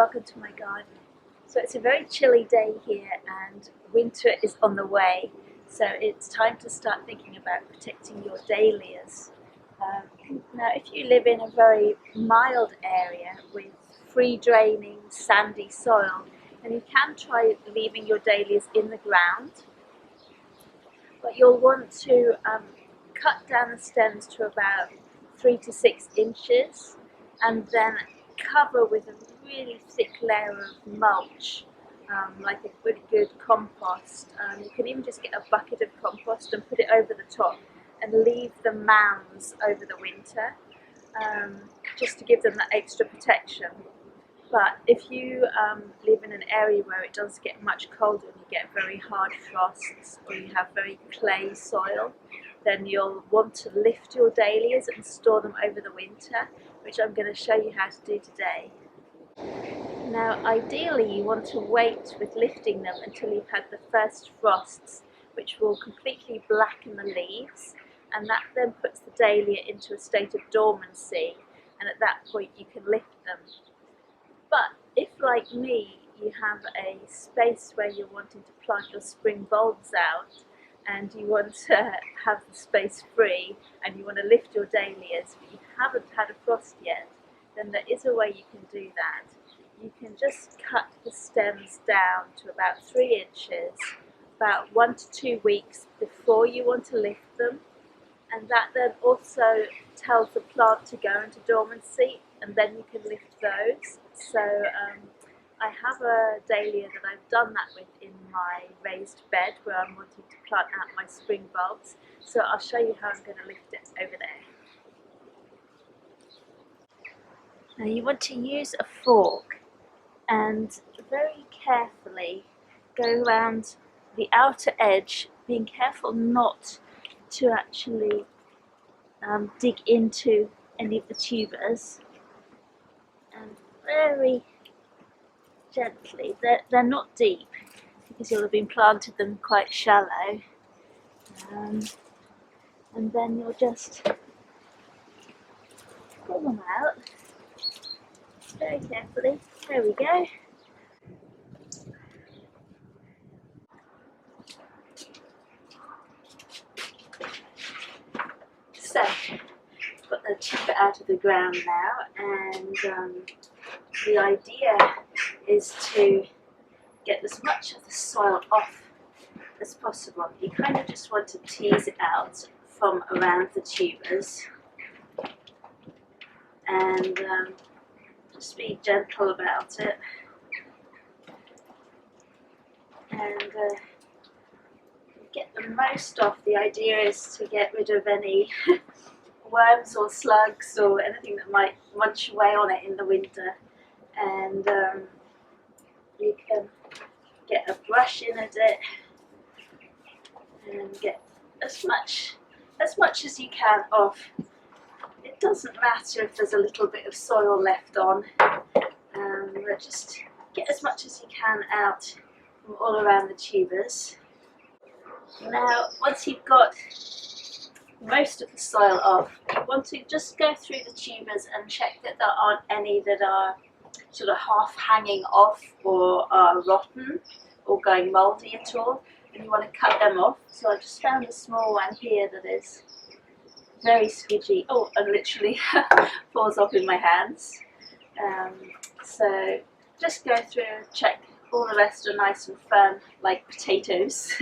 welcome to my garden. So it's a very chilly day here and winter is on the way, so it's time to start thinking about protecting your dahlias. Now if you live in a very mild area with free draining sandy soil, then you can try leaving your dahlias in the ground, but you'll want to cut down the stems to about 3 to 6 inches and then cover with a really thick layer of mulch, like a really good compost. You can even just get a bucket of compost and put it over the top and leave the mounds over the winter, just to give them that extra protection. But if you live in an area where it does get much colder and you get very hard frosts or you have very clay soil, then you'll want to lift your dahlias and store them over the winter, which I'm going to show you how to do today. Now ideally you want to wait with lifting them until you've had the first frosts, which will completely blacken the leaves, and that then puts the dahlia into a state of dormancy, and at that point you can lift them. But if, like me, you have a space where you're wanting to plant your spring bulbs out and you want to have the space free and you want to lift your dahlias but you haven't had a frost yet, then there is a way you can do that. You can just cut the stems down to about 3 inches, about 1 to 2 weeks before you want to lift them, and that then also tells the plant to go into dormancy, and then you can lift those. So I have a dahlia that I've done that with in my raised bed where I'm wanting to plant out my spring bulbs, so I'll show you how I'm going to lift it over there. Now you want to use a fork and very carefully go around the outer edge, being careful not to actually dig into any of the tubers, and very gently, they're not deep because you'll have been planted them quite shallow, and then you'll just pull them out very carefully. There we go. So, got the tuber out of the ground now, and the idea is to get as much of the soil off as possible. You kind of just want to tease it out from around the tubers, and just be gentle about it, and get the most off. The idea is to get rid of any worms or slugs or anything that might munch away on it in the winter, and you can get a brush in at it and get as much as you can off. It doesn't matter if there's a little bit of soil left on, but just get as much as you can out from all around the tubers. Now once you've got most of the soil off, you want to just go through the tubers and check that there aren't any that are sort of half hanging off or are rotten or going mouldy at all, and you want to cut them off. So I just found a small one here that is very squidgy, and literally falls off in my hands. So just go through and check all the rest are nice and firm like potatoes.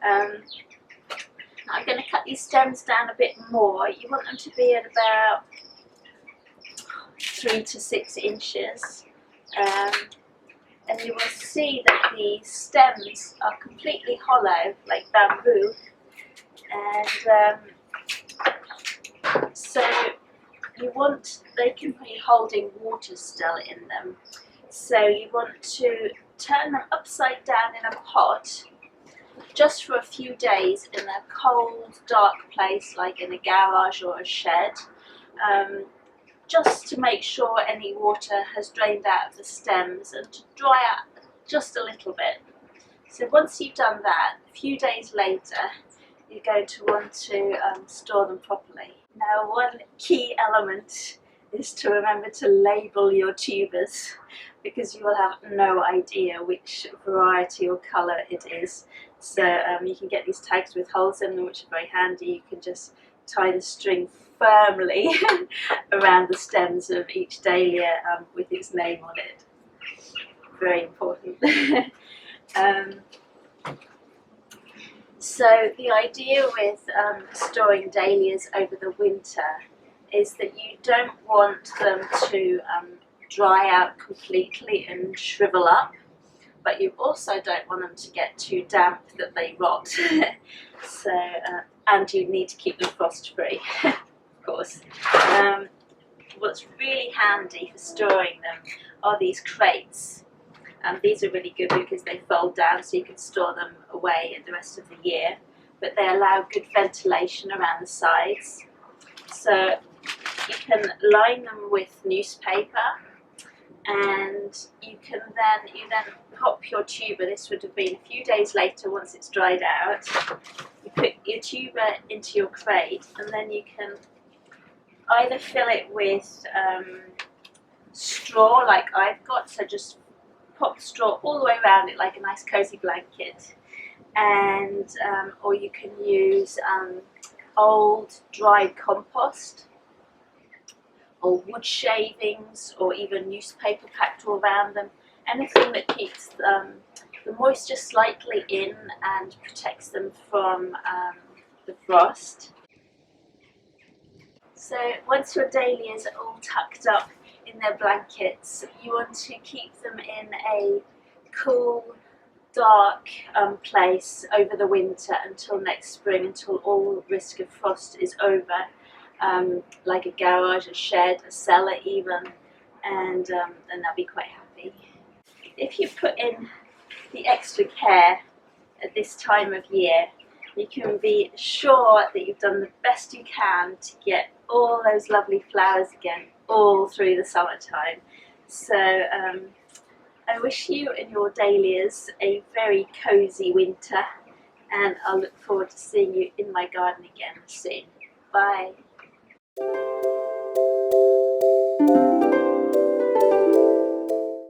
I'm going to cut these stems down a bit more. You want them to be at about 3 to 6 inches, and you will see that the stems are completely hollow like bamboo, and so they can be holding water still in them, so you want to turn them upside down in a pot just for a few days in a cold, dark place like in a garage or a shed, just to make sure any water has drained out of the stems and to dry out just a little bit. So once you've done that, a few days later you're going to want to store them properly. Now one key element is to remember to label your tubers. because you will have no idea which variety or colour it is. So you can get these tags with holes in them, which are very handy. You can just tie the string firmly around the stems of each dahlia with its name on it. Very important. So the idea with storing dahlias over the winter is that you don't want them to dry out completely and shrivel up, but you also don't want them to get too damp that they rot. So, and you need to keep them frost free, of course. What's really handy for storing them are these crates. These are really good because they fold down so you can store them away the rest of the year, but they allow good ventilation around the sides. So you can line them with newspaper, and you then pop your tuber. This would have been a few days later once it's dried out. You put your tuber into your crate, and then you can either fill it with straw like I've got, so just pop straw all the way around it like a nice cozy blanket, and or you can use old dried compost or wood shavings, or even newspaper packed all around them. Anything that keeps the moisture slightly in and protects them from the frost. So once your dahlias are all tucked up in their blankets, you want to keep them in a cool, dark place over the winter until next spring, until all risk of frost is over, like a garage, a shed, a cellar even, and they'll be quite happy. If you put in the extra care at this time of year, you can be sure that you've done the best you can to get all those lovely flowers again all through the summertime. So I wish you and your dahlias a very cozy winter, and I'll look forward to seeing you in my garden again soon. Bye.